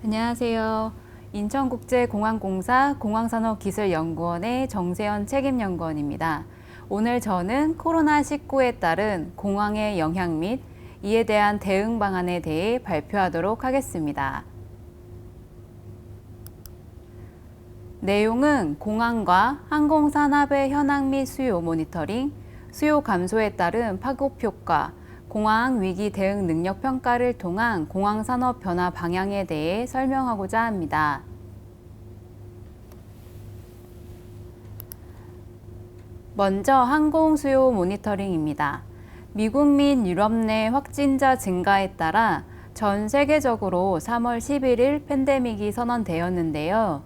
안녕하세요. 인천국제공항공사 공항산업기술연구원의 정세현 책임연구원입니다. 오늘 저는 코로나19에 따른 공항의 영향 및 이에 대한 대응 방안에 대해 발표하도록 하겠습니다. 내용은 공항과 항공산업의 현황 및 수요 모니터링, 수요 감소에 따른 파급 효과, 공항 위기 대응 능력 평가를 통한 공항 산업 변화 방향에 대해 설명하고자 합니다. 먼저 항공 수요 모니터링입니다. 미국 및 유럽 내 확진자 증가에 따라 전 세계적으로 3월 11일 팬데믹이 선언되었는데요.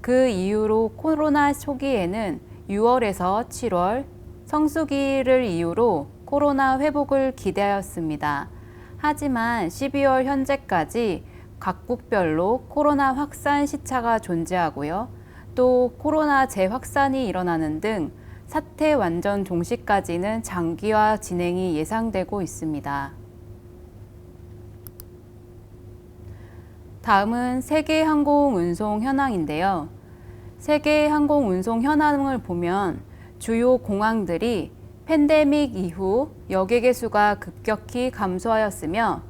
그 이후로 코로나 초기에는 6월에서 7월 성수기를 이유로 코로나 회복을 기대하였습니다. 하지만 12월 현재까지 각국별로 코로나 확산 시차가 존재하고요. 또 코로나 재확산이 일어나는 등 사태 완전 종식까지는 장기화 진행이 예상되고 있습니다. 다음은 세계 항공 운송 현황인데요. 세계 항공 운송 현황을 보면 주요 공항들이 팬데믹 이후 여객의 수가 급격히 감소하였으며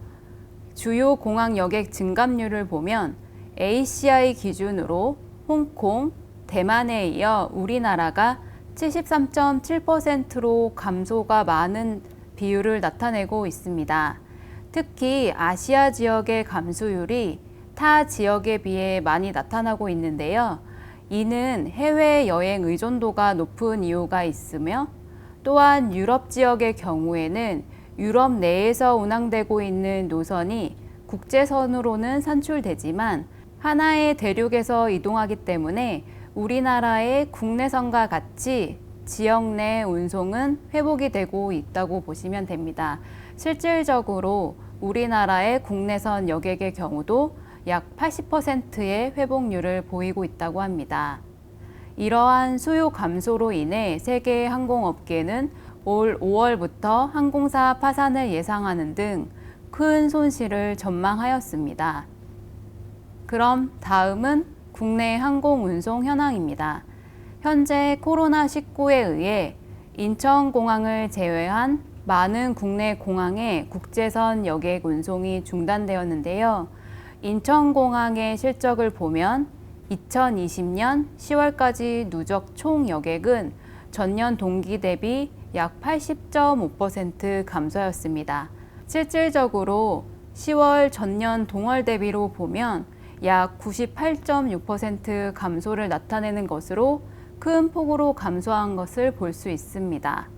주요 공항 여객 증감률을 보면 ACI 기준으로 홍콩, 대만에 이어 우리나라가 73.7%로 감소가 많은 비율을 나타내고 있습니다. 특히 아시아 지역의 감소율이 타 지역에 비해 많이 나타나고 있는데요. 이는 해외 여행 의존도가 높은 이유가 있으며 또한 유럽 지역의 경우에는 유럽 내에서 운항되고 있는 노선이 국제선으로는 산출되지만 하나의 대륙에서 이동하기 때문에 우리나라의 국내선과 같이 지역 내 운송은 회복이 되고 있다고 보시면 됩니다. 실질적으로 우리나라의 국내선 여객의 경우도 약 80%의 회복률을 보이고 있다고 합니다. 이러한 수요 감소로 인해 세계 항공업계는 올 5월부터 항공사 파산을 예상하는 등 큰 손실을 전망하였습니다. 그럼 다음은 국내 항공 운송 현황입니다. 현재 코로나19에 의해 인천공항을 제외한 많은 국내 공항의 국제선 여객 운송이 중단되었는데요. 인천공항의 실적을 보면 2020년 10월까지 누적 총 여객은 전년 동기 대비 약 80.5% 감소하였습니다. 실질적으로 10월 전년 동월 대비로 보면 약 98.6% 감소를 나타내는 것으로 큰 폭으로 감소한 것을 볼 수 있습니다.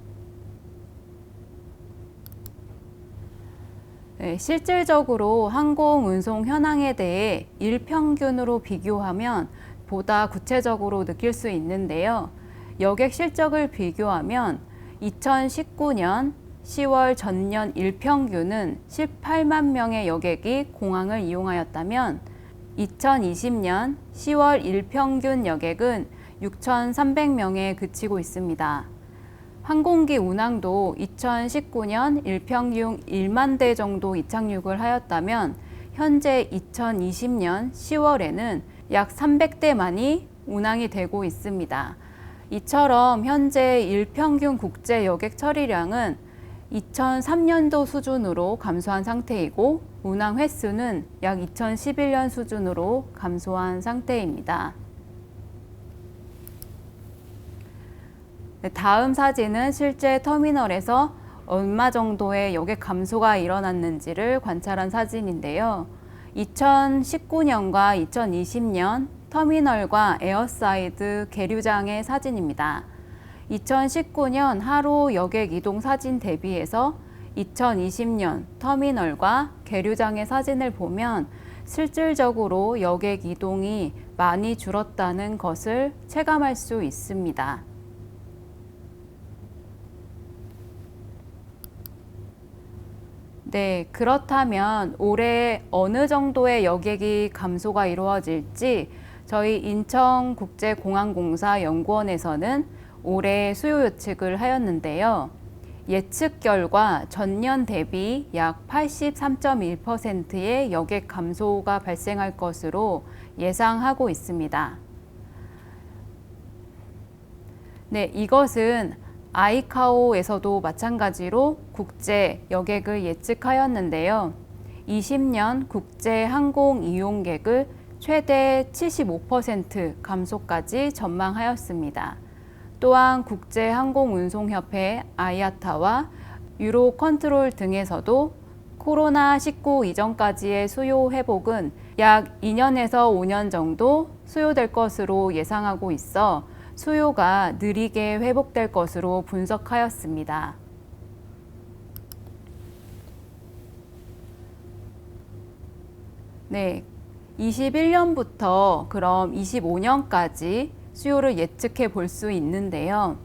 실질적으로 항공 운송 현황에 대해 일평균으로 비교하면 보다 구체적으로 느낄 수 있는데요. 여객 실적을 비교하면 2019년 10월 전년 일평균은 18만 명의 여객이 공항을 이용하였다면 2020년 10월 일평균 여객은 6,300명에 그치고 있습니다. 항공기 운항도 2019년 일평균 1만 대 정도 이착륙을 하였다면 현재 2020년 10월에는 약 300대만이 운항이 되고 있습니다. 이처럼 현재 일평균 국제 여객 처리량은 2003년도 수준으로 감소한 상태이고 운항 횟수는 약 2011년 수준으로 감소한 상태입니다. 다음 사진은 실제 터미널에서 얼마 정도의 여객 감소가 일어났는지를 관찰한 사진인데요. 2019년과 2020년 터미널과 에어사이드 계류장의 사진입니다. 2019년 하루 여객 이동 사진 대비해서 2020년 터미널과 계류장의 사진을 보면 실질적으로 여객 이동이 많이 줄었다는 것을 체감할 수 있습니다. 네, 그렇다면 올해 어느 정도의 여객이 감소가 이루어질지 저희 인천국제공항공사 연구원에서는 올해 수요 예측을 하였는데요. 예측 결과 전년 대비 약 83.1%의 여객 감소가 발생할 것으로 예상하고 있습니다. 네, 이것은 아이카오에서도 마찬가지로 국제 여객을 예측하였는데요. 20년 국제 항공 이용객을 최대 75% 감소까지 전망하였습니다. 또한 국제항공운송협회 IATA와 유로컨트롤 등에서도 코로나19 이전까지의 수요 회복은 약 2년에서 5년 정도 소요될 것으로 예상하고 있어 수요가 느리게 회복될 것으로 분석하였습니다. 네, 21년부터 그럼 25년까지 수요를 예측해 볼 수 있는데요.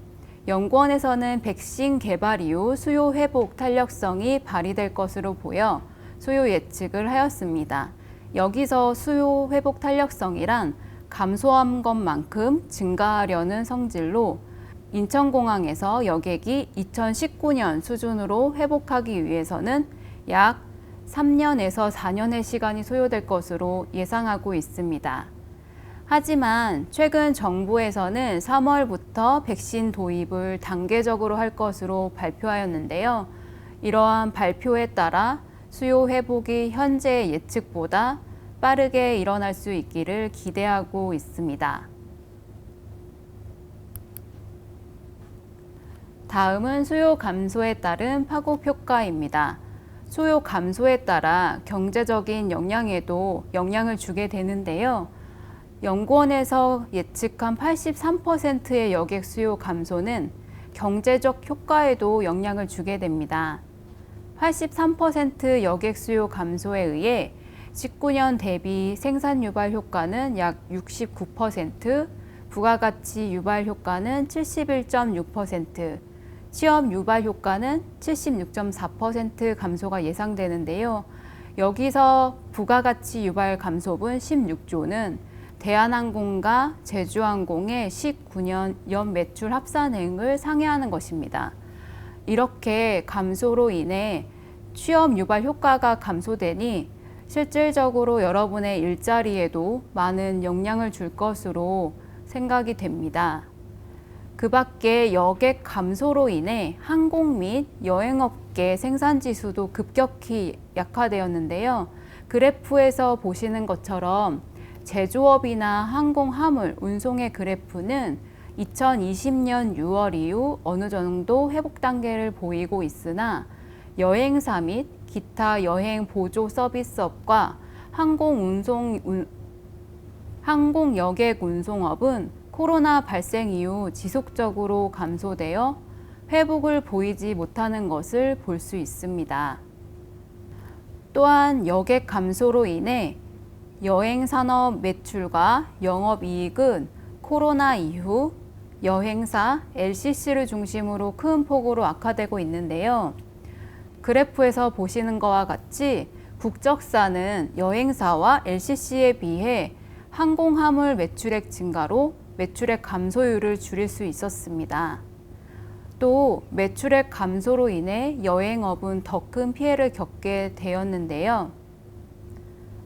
연구원에서는 백신 개발 이후 수요 회복 탄력성이 발휘될 것으로 보여 수요 예측을 하였습니다. 여기서 수요 회복 탄력성이란 감소한 것만큼 증가하려는 성질로 인천공항에서 여객이 2019년 수준으로 회복하기 위해서는 약 3년에서 4년의 시간이 소요될 것으로 예상하고 있습니다. 하지만 최근 정부에서는 3월부터 백신 도입을 단계적으로 할 것으로 발표하였는데요. 이러한 발표에 따라 수요 회복이 현재 예측보다 빠르게 일어날 수 있기를 기대하고 있습니다. 다음은 수요 감소에 따른 파급 효과입니다. 수요 감소에 따라 경제적인 영향에도 영향을 주게 되는데요. 연구원에서 예측한 83%의 여객 수요 감소는 경제적 효과에도 영향을 주게 됩니다. 83% 여객 수요 감소에 의해 19년 대비 생산 유발 효과는 약 69%, 부가가치 유발 효과는 71.6%, 취업 유발 효과는 76.4% 감소가 예상되는데요. 여기서 부가가치 유발 감소분 16조는 대한항공과 제주항공의 19년 연 매출 합산액을 상회하는 것입니다. 이렇게 감소로 인해 취업 유발 효과가 감소되니 실질적으로 여러분의 일자리에도 많은 영향을 줄 것으로 생각이 됩니다. 그 밖에 여객 감소로 인해 항공 및 여행업계 생산지수도 급격히 약화되었는데요. 그래프에서 보시는 것처럼 제조업이나 항공 화물 운송의 그래프는 2020년 6월 이후 어느 정도 회복 단계를 보이고 있으나 여행사 및 기타 여행 보조 서비스업과 항공 여객 운송업은 코로나 발생 이후 지속적으로 감소되어 회복을 보이지 못하는 것을 볼 수 있습니다. 또한 여객 감소로 인해 여행산업 매출과 영업이익은 코로나 이후 여행사, LCC를 중심으로 큰 폭으로 악화되고 있는데요. 그래프에서 보시는 것과 같이 국적사는 여행사와 LCC에 비해 항공화물 매출액 증가로 매출액 감소율을 줄일 수 있었습니다. 또 매출액 감소로 인해 여행업은 더 큰 피해를 겪게 되었는데요.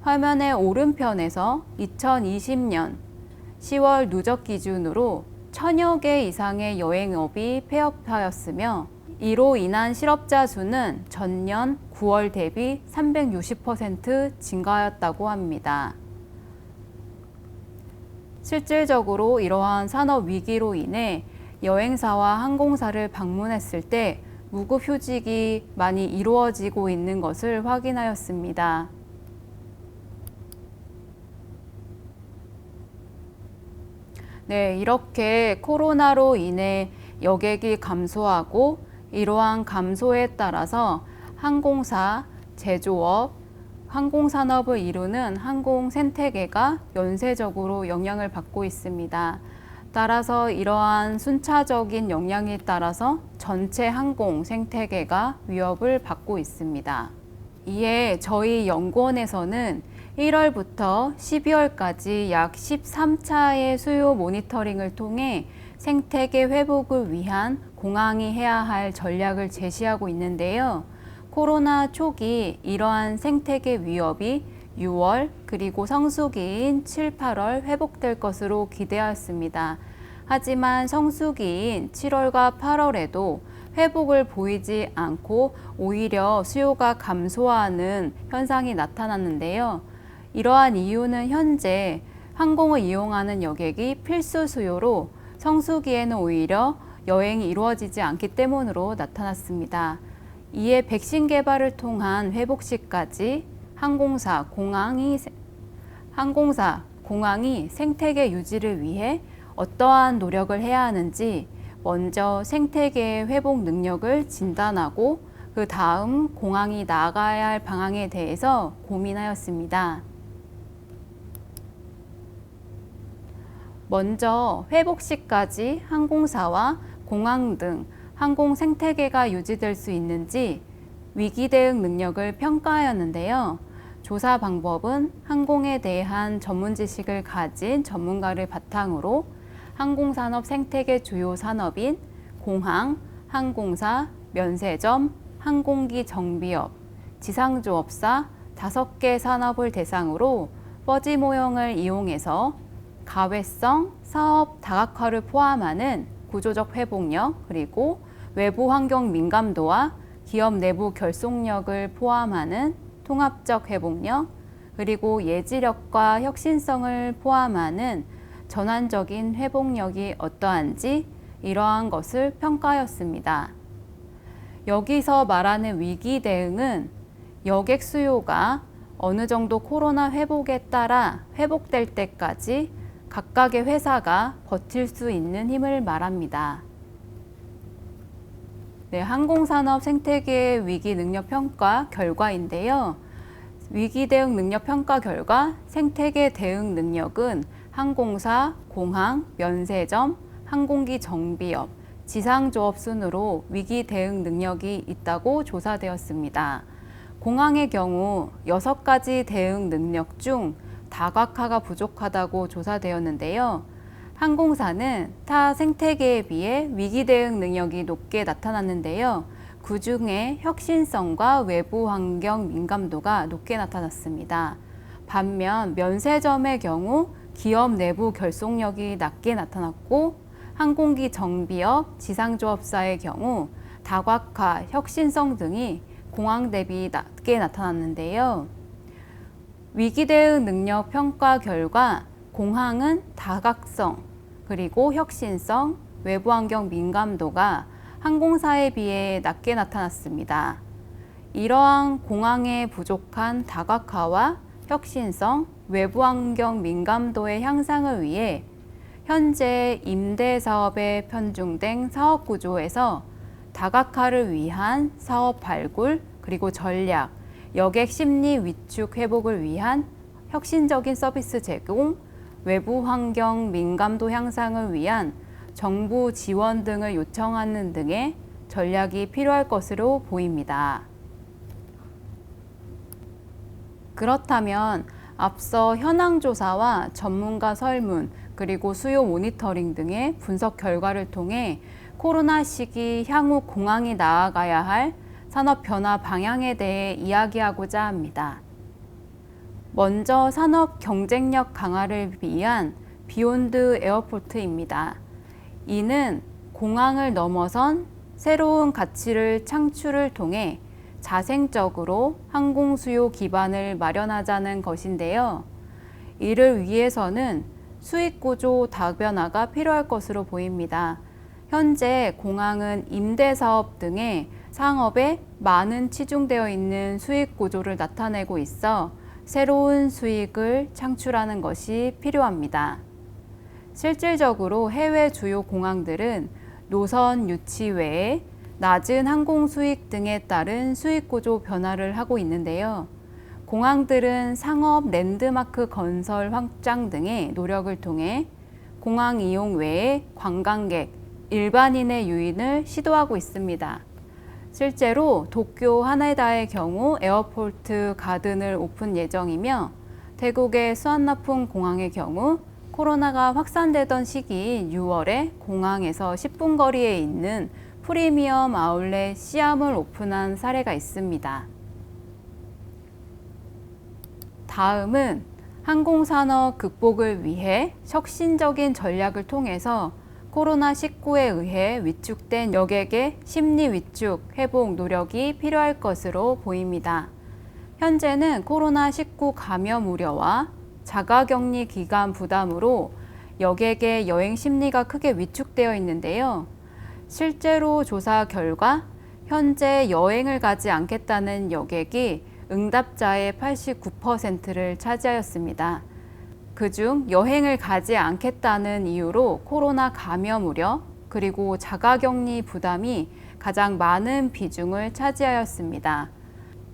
화면의 오른편에서 2020년 10월 누적 기준으로 1000여 개 이상의 여행업이 폐업하였으며 이로 인한 실업자 수는 전년 9월 대비 360% 증가하였다고 합니다. 실질적으로 이러한 산업 위기로 인해 여행사와 항공사를 방문했을 때 무급휴직이 많이 이루어지고 있는 것을 확인하였습니다. 네, 이렇게 코로나로 인해 여객이 감소하고 이러한 감소에 따라서 항공사, 제조업, 항공산업을 이루는 항공 생태계가 연쇄적으로 영향을 받고 있습니다. 따라서 이러한 순차적인 영향에 따라서 전체 항공 생태계가 위협을 받고 있습니다. 이에 저희 연구원에서는 1월부터 12월까지 약 13차의 수요 모니터링을 통해 생태계 회복을 위한 공항이 해야 할 전략을 제시하고 있는데요. 코로나 초기 이러한 생태계 위협이 6월 그리고 성수기인 7, 8월 회복될 것으로 기대하였습니다. 하지만 성수기인 7월과 8월에도 회복을 보이지 않고 오히려 수요가 감소하는 현상이 나타났는데요. 이러한 이유는 현재 항공을 이용하는 여객이 필수 수요로 성수기에는 오히려 여행이 이루어지지 않기 때문으로 나타났습니다. 이에 백신 개발을 통한 회복 시까지 항공사, 공항이 생태계 유지를 위해 어떠한 노력을 해야 하는지 먼저 생태계의 회복 능력을 진단하고 그 다음 공항이 나아가야 할 방향에 대해서 고민하였습니다. 먼저 회복 시까지 항공사와 공항 등 항공 생태계가 유지될 수 있는지 위기 대응 능력을 평가하였는데요. 조사 방법은 항공에 대한 전문 지식을 가진 전문가를 바탕으로 항공산업 생태계 주요 산업인 공항, 항공사, 면세점, 항공기 정비업, 지상조업사 5개 산업을 대상으로 퍼지 모형을 이용해서 가외성 사업 다각화를 포함하는 구조적 회복력 그리고 외부 환경 민감도와 기업 내부 결속력을 포함하는 통합적 회복력 그리고 예지력과 혁신성을 포함하는 전환적인 회복력이 어떠한지 이러한 것을 평가하였습니다. 여기서 말하는 위기 대응은 여객 수요가 어느 정도 코로나 회복에 따라 회복될 때까지 각각의 회사가 버틸 수 있는 힘을 말합니다. 네, 항공산업 생태계 위기 능력 평가 결과인데요. 위기 대응 능력 평가 결과 생태계 대응 능력은 항공사, 공항, 면세점, 항공기 정비업, 지상조업 순으로 위기 대응 능력이 있다고 조사되었습니다. 공항의 경우 6가지 대응 능력 중 다각화가 부족하다고 조사되었는데요. 항공사는 타 생태계에 비해 위기 대응 능력이 높게 나타났는데요. 그 중에 혁신성과 외부 환경 민감도가 높게 나타났습니다. 반면 면세점의 경우 기업 내부 결속력이 낮게 나타났고 항공기 정비업, 지상조업사의 경우 다각화, 혁신성 등이 공항 대비 낮게 나타났는데요. 위기 대응 능력 평가 결과 공항은 다각성, 그리고 혁신성, 외부 환경 민감도가 항공사에 비해 낮게 나타났습니다. 이러한 공항의 부족한 다각화와 혁신성, 외부 환경 민감도의 향상을 위해 현재 임대 사업에 편중된 사업 구조에서 다각화를 위한 사업 발굴, 그리고 전략, 여객 심리 위축 회복을 위한 혁신적인 서비스 제공, 외부 환경 민감도 향상을 위한 정부 지원 등을 요청하는 등의 전략이 필요할 것으로 보입니다. 그렇다면 앞서 현황 조사와 전문가 설문, 그리고 수요 모니터링 등의 분석 결과를 통해 코로나 시기 향후 공항이 나아가야 할 산업 변화 방향에 대해 이야기하고자 합니다. 먼저 산업 경쟁력 강화를 위한 비욘드 에어포트입니다. 이는 공항을 넘어선 새로운 가치를 창출을 통해 자생적으로 항공 수요 기반을 마련하자는 것인데요. 이를 위해서는 수익 구조 다변화가 필요할 것으로 보입니다. 현재 공항은 임대 사업 등의 상업에 많은 치중되어 있는 수익 구조를 나타내고 있어 새로운 수익을 창출하는 것이 필요합니다. 실질적으로 해외 주요 공항들은 노선 유치 외에 낮은 항공 수익 등에 따른 수익 구조 변화를 하고 있는데요. 공항들은 상업 랜드마크 건설 확장 등의 노력을 통해 공항 이용 외에 관광객, 일반인의 유인을 시도하고 있습니다. 실제로 도쿄 하네다의 경우 에어포트 가든을 오픈 예정이며 태국의 수완나푼 공항의 경우 코로나가 확산되던 시기인 6월에 공항에서 10분 거리에 있는 프리미엄 아울렛 시암을 오픈한 사례가 있습니다. 다음은 항공산업 극복을 위해 혁신적인 전략을 통해서 코로나19에 의해 위축된 여객의 심리 위축, 회복 노력이 필요할 것으로 보입니다. 현재는 코로나19 감염 우려와 자가격리 기간 부담으로 여객의 여행 심리가 크게 위축되어 있는데요. 실제로 조사 결과 현재 여행을 가지 않겠다는 여객이 응답자의 89%를 차지하였습니다. 그중 여행을 가지 않겠다는 이유로 코로나 감염 우려 그리고 자가격리 부담이 가장 많은 비중을 차지하였습니다.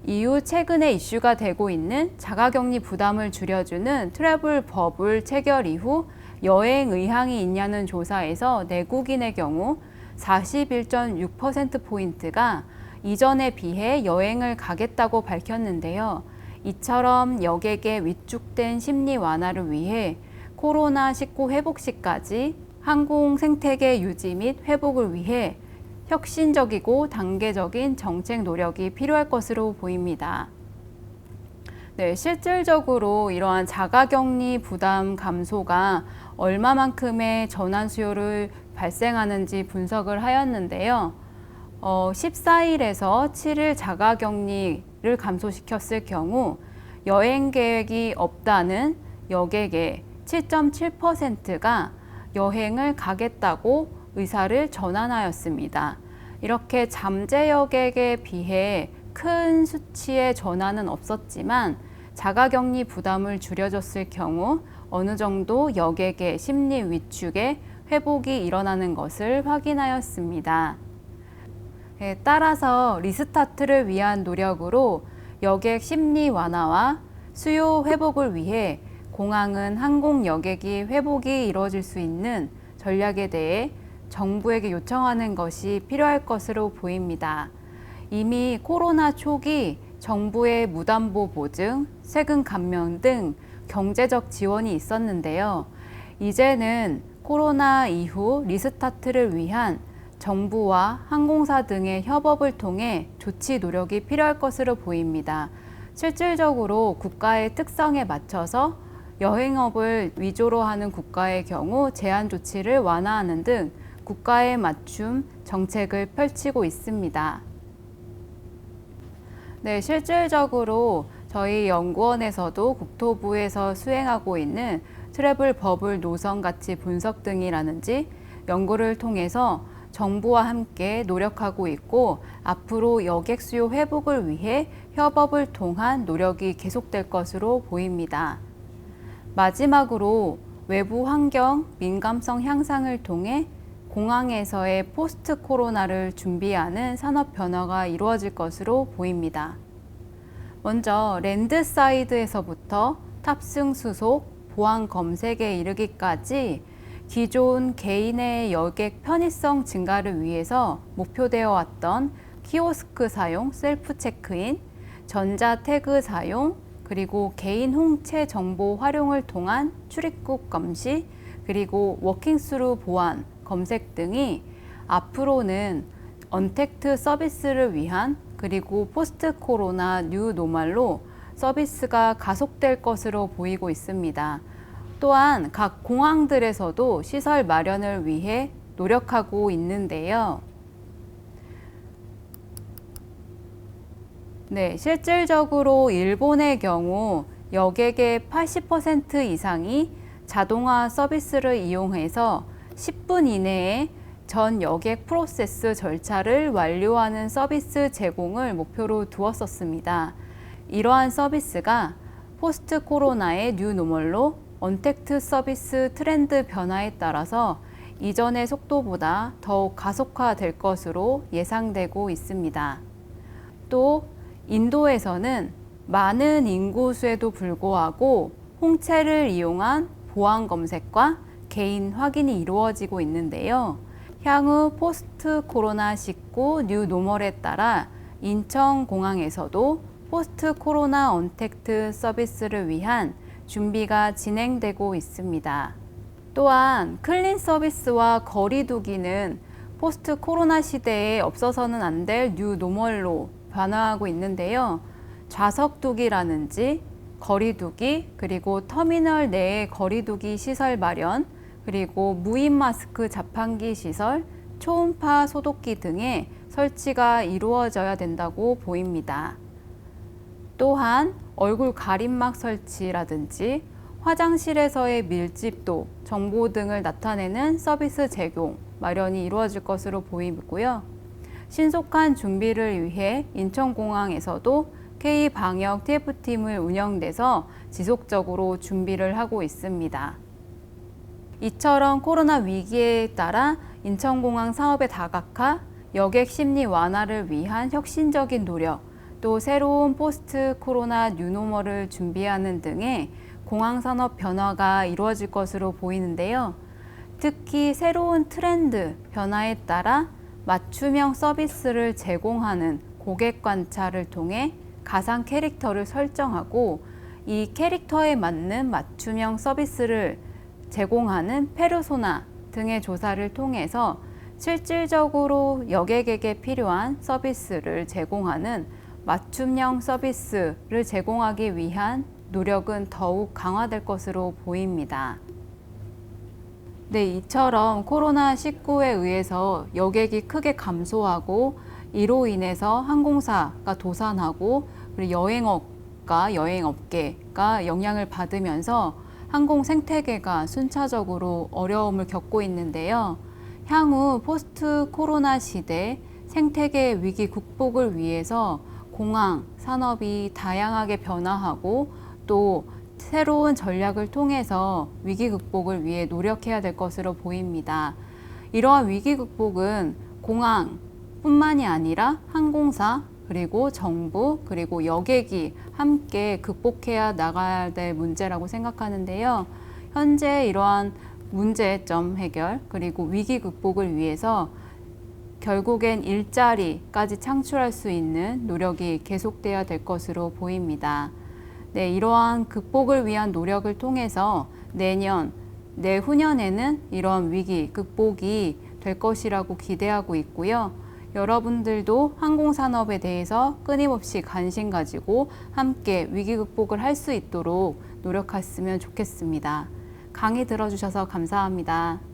이후 최근에 이슈가 되고 있는 자가격리 부담을 줄여주는 트래블 버블 체결 이후 여행 의향이 있냐는 조사에서 내국인의 경우 41.6%포인트가 이전에 비해 여행을 가겠다고 밝혔는데요. 이처럼 여객의 위축된 심리 완화를 위해 코로나19 회복 시까지 항공 생태계 유지 및 회복을 위해 혁신적이고 단계적인 정책 노력이 필요할 것으로 보입니다. 네, 실질적으로 이러한 자가격리 부담 감소가 얼마만큼의 전환 수요를 발생하는지 분석을 하였는데요. 14일에서 7일 자가격리를 감소시켰을 경우 여행 계획이 없다는 여객의 7.7%가 여행을 가겠다고 의사를 전환하였습니다. 이렇게 잠재 여객에 비해 큰 수치의 전환은 없었지만 자가격리 부담을 줄여줬을 경우 어느 정도 여객의 심리 위축에 회복이 일어나는 것을 확인하였습니다. 따라서 리스타트를 위한 노력으로 여객 심리 완화와 수요 회복을 위해 공항은 항공 여객이 회복이 이루어질 수 있는 전략에 대해 정부에게 요청하는 것이 필요할 것으로 보입니다. 이미 코로나 초기 정부의 무담보 보증, 세금 감면 등 경제적 지원이 있었는데요. 이제는 코로나 이후 리스타트를 위한 정부와 항공사 등의 협업을 통해 조치 노력이 필요할 것으로 보입니다. 실질적으로 국가의 특성에 맞춰서 여행업을 위주로 하는 국가의 경우 제한 조치를 완화하는 등 국가에 맞춤 정책을 펼치고 있습니다. 네, 실질적으로 저희 연구원에서도 국토부에서 수행하고 있는 트래블 버블 노선 가치 분석 등이라든지 연구를 통해서 정부와 함께 노력하고 있고 앞으로 여객 수요 회복을 위해 협업을 통한 노력이 계속될 것으로 보입니다. 마지막으로 외부 환경 민감성 향상을 통해 공항에서의 포스트 코로나를 준비하는 산업 변화가 이루어질 것으로 보입니다. 먼저 랜드 사이드에서부터 탑승 수속, 보안 검색에 이르기까지 기존 개인의 여객 편의성 증가를 위해서 목표되어 왔던 키오스크 사용, 셀프 체크인, 전자 태그 사용, 그리고 개인 홍채 정보 활용을 통한 출입국 감시, 그리고 워킹스루 보안, 검색 등이 앞으로는 언택트 서비스를 위한 그리고 포스트 코로나 뉴 노멀로 서비스가 가속될 것으로 보이고 있습니다. 또한 각 공항들에서도 시설 마련을 위해 노력하고 있는데요. 네, 실질적으로 일본의 경우 여객의 80% 이상이 자동화 서비스를 이용해서 10분 이내에 전 여객 프로세스 절차를 완료하는 서비스 제공을 목표로 두었었습니다. 이러한 서비스가 포스트 코로나의 뉴 노멀로 언택트 서비스 트렌드 변화에 따라서 이전의 속도보다 더욱 가속화될 것으로 예상되고 있습니다. 또 인도에서는 많은 인구수에도 불구하고 홍채를 이용한 보안 검색과 개인 확인이 이루어지고 있는데요. 향후 포스트 코로나 19 뉴 노멀에 따라 인천공항에서도 포스트 코로나 언택트 서비스를 위한 준비가 진행되고 있습니다. 또한 클린 서비스와 거리두기는 포스트 코로나 시대에 없어서는 안 될 뉴 노멀로 변화하고 있는데요. 좌석두기라든지 거리두기, 그리고 터미널 내에 거리두기 시설 마련, 그리고 무인 마스크 자판기 시설, 초음파 소독기 등의 설치가 이루어져야 된다고 보입니다. 또한 얼굴 가림막 설치라든지 화장실에서의 밀집도, 정보 등을 나타내는 서비스 제공, 마련이 이루어질 것으로 보이고요. 신속한 준비를 위해 인천공항에서도 K방역 TF팀을 운영돼서 지속적으로 준비를 하고 있습니다. 이처럼 코로나 위기에 따라 인천공항 사업의 다각화, 여객 심리 완화를 위한 혁신적인 노력, 또 새로운 포스트 코로나 뉴노멀을 준비하는 등의 공항산업 변화가 이루어질 것으로 보이는데요. 특히 새로운 트렌드 변화에 따라 맞춤형 서비스를 제공하는 고객 관찰을 통해 가상 캐릭터를 설정하고 이 캐릭터에 맞는 맞춤형 서비스를 제공하는 페르소나 등의 조사를 통해서 실질적으로 여객에게 필요한 서비스를 제공하는 맞춤형 서비스를 제공하기 위한 노력은 더욱 강화될 것으로 보입니다. 네, 이처럼 코로나19에 의해서 여객이 크게 감소하고 이로 인해서 항공사가 도산하고 그리고 여행업과 여행업계가 영향을 받으면서 항공 생태계가 순차적으로 어려움을 겪고 있는데요. 향후 포스트 코로나 시대 생태계 위기 극복을 위해서 공항 산업이 다양하게 변화하고 또 새로운 전략을 통해서 위기 극복을 위해 노력해야 될 것으로 보입니다. 이러한 위기 극복은 공항뿐만이 아니라 항공사, 그리고 정부, 그리고 여객이 함께 극복해야 나가야 될 문제라고 생각하는데요. 현재 이러한 문제점 해결, 그리고 위기 극복을 위해서 결국엔 일자리까지 창출할 수 있는 노력이 계속돼야 될 것으로 보입니다. 네, 이러한 극복을 위한 노력을 통해서 내후년에는 이러한 위기 극복이 될 것이라고 기대하고 있고요. 여러분들도 항공산업에 대해서 끊임없이 관심 가지고 함께 위기 극복을 할 수 있도록 노력했으면 좋겠습니다. 강의 들어주셔서 감사합니다.